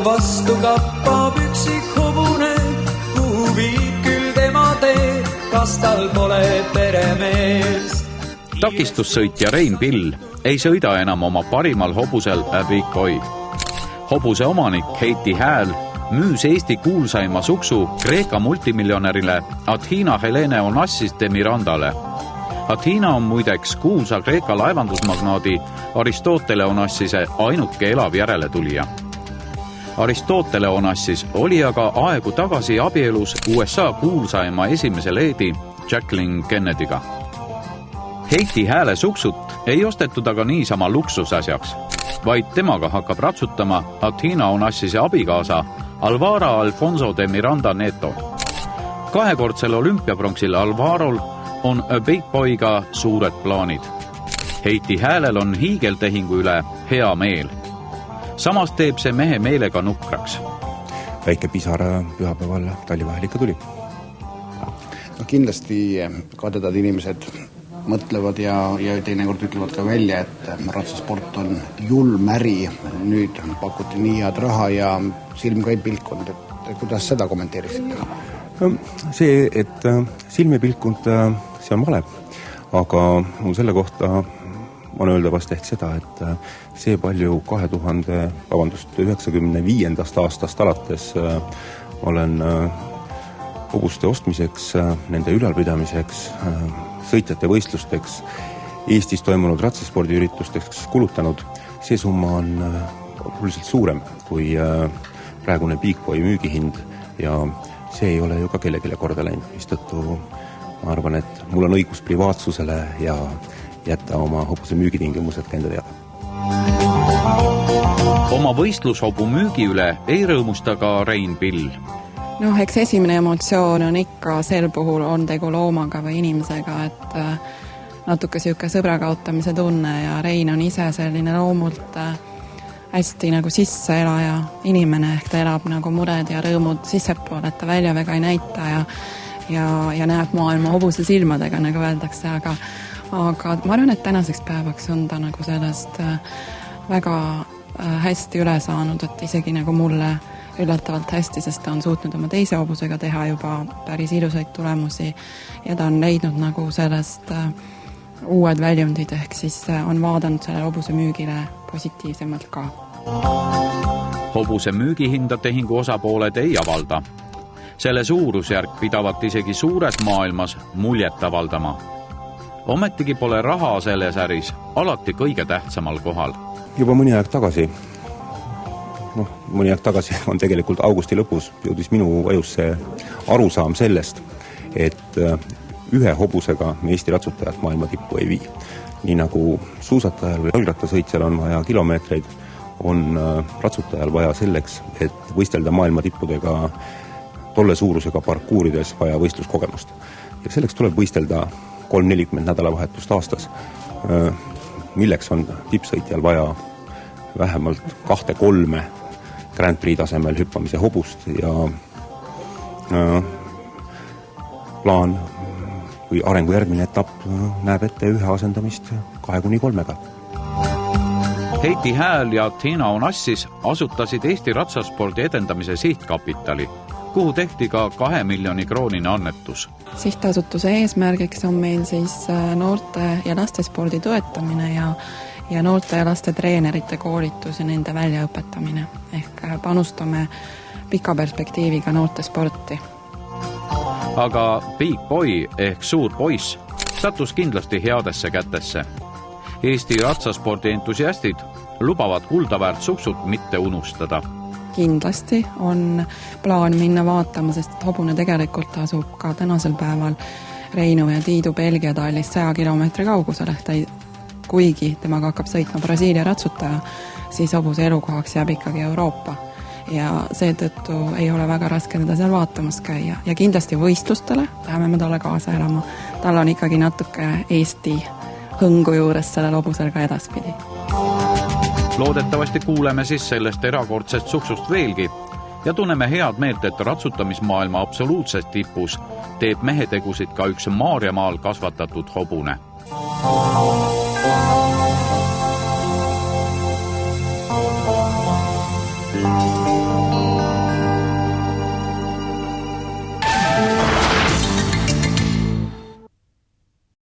vastu kappab üksik hobune, kuhu viib küll tema tee, kas tal pole peremeest. Takistussõitja Rein Pill ei sõida enam oma parimal hobusel Big Boy. Hobuse omanik Heiti Hääl müüs Eesti kuulsaima suksu Kreeka multimiljonärile Athina Helene Onassis de Mirandale. Athina on muideks kuulsa Kreeka laevandusmagnaadi Aristotele Onassise ainuke elav järeletulija. Aristotele Onassis oli aga aegu tagasi abielus USA kuulsaima esimese leedi Jacqueline Kennedyga. Heiti Hääle suksut ei ostetud aga niisama luksusasjaks, vaid temaga hakkab ratsutama Athina Onassise abikaasa Alvaro Alfonso de Miranda Neto. Kahekordsel olümpiapronksil Alvarol on Big Boyga suured plaanid. Heiti Häälel on hiigeltehingu üle hea meel. Samas teeb see mehe meelega nukraks. Väike pisar pühapäeval talli vahel ikka tuli. No, kindlasti kadedad inimesed mõtlevad ja teinekord ütlevad ka välja, et ratsasport on julm äri. Nüüd pakuti nii head raha ja silm ka ei pilkunud. Et kuidas seda kommenteerisid? See, et silm ei pilkunud, see on vale. Aga mul selle kohta on öelda vast ehk seda, et see palju 1995. aastast alates olen hobuste ostmiseks, nende ülalpidamiseks, sõitjate võistlusteks, Eestis toimunud ratsaspordiüritusteks kulutanud. See summa on oluliselt suurem kui praegune Big Boy müügihind ja see ei ole ju ka kellelegi korda läinud, mistõttu ma arvan, et mul on õigus privaatsusele ja jätta oma hobuse müügitingimused ka enda teada. Oma võistlushobu müügi üle ei rõõmusta ka Rein Pill. Eks esimene emotsioon on ikka sel puhul on tegu loomaga või inimesega, et natuke siuke sõbra kaotamise tunne ja Rein on ise selline loomult hästi nagu sisseelaja inimene, ehk ta elab nagu mured ja rõõmud sissepool, et ta välja väga ei näita ja näeb maailma hobuse silmadega, nagu öeldakse, aga ma arvan, et tänaseks päevaks on ta nagu sellest väga hästi üle saanud, et isegi nagu mulle üllatavalt hästi, sest ta on suutnud oma teise hobusega teha juba päris ilusaid tulemusi ja ta on leidnud nagu sellest uued väljundid, ehk siis on vaadanud selle hobuse müügile positiivsemalt ka. Hobuse müügihinda tehingu osapooled ei avalda. Selle suurusjärk pidavat isegi suures maailmas muljet avaldama. Ometigi pole raha selles äris alati kõige tähtsamal kohal. Juba mõni aeg tagasi on tegelikult augusti lõpus jõudis minu ajusse arusaam sellest, et ühe hobusega me Eesti ratsutajad maailma tippu ei vii. Nii nagu suusatajal või jalgrattasõitjal on vaja kilomeetreid, on ratsutajal vaja selleks, et võistelda maailma tippudega tolle suurusega parkuurides vaja võistluskogemust. Ja selleks tuleb võistelda 3-40 nädalavahetust aastas, milleks on tippsõitjal vaja vähemalt 2-3 Grand Prix tasemel hüppamise hobust ja plaan või arengu järgmine etapp näeb ette ühe asendamist 2-3-ga. Heiti Hääl ja Athina Onassis asutasid Eesti ratsaspordi edendamise sihtkapitali, kuhu tehti ka 2 miljoni kroonine annetus. Sihtasutuse eesmärgiks on meil siis noorte ja lastespordi toetamine ja noorte ja laste treenerite koolitus ja nende väljaõpetamine. Ehk panustame pika perspektiiviga noorte sporti. Aga Big Boy ehk suur poiss sattus kindlasti headesse kätesse. Eesti ratsaspordi entusiastid lubavad kuldaväärt suksut mitte unustada. Kindlasti on plaan minna vaatama, sest hobune tegelikult asub ka tänasel päeval Reinu ja Tiidu Belgia tallist 100 kilomeetri kaugusel, ehk kuigi temaga hakkab sõitma Brasiilia ratsutaja, siis hobuse elukohaks jääb ikkagi Euroopa. Ja seetõttu ei ole väga raske teda seal vaatamas käia. Ja kindlasti võistlustele läheme me talle kaasa elama. Tal on ikkagi natuke Eesti hõngu juures selle hobusel ka edaspidi. Loodetavasti kuuleme siis sellest erakordsest suksust veelgi ja tunneme head meelt, et ratsutamismaailma absoluutses tipus teeb mehetegusid ka üks Maarjamaal kasvatatud hobune.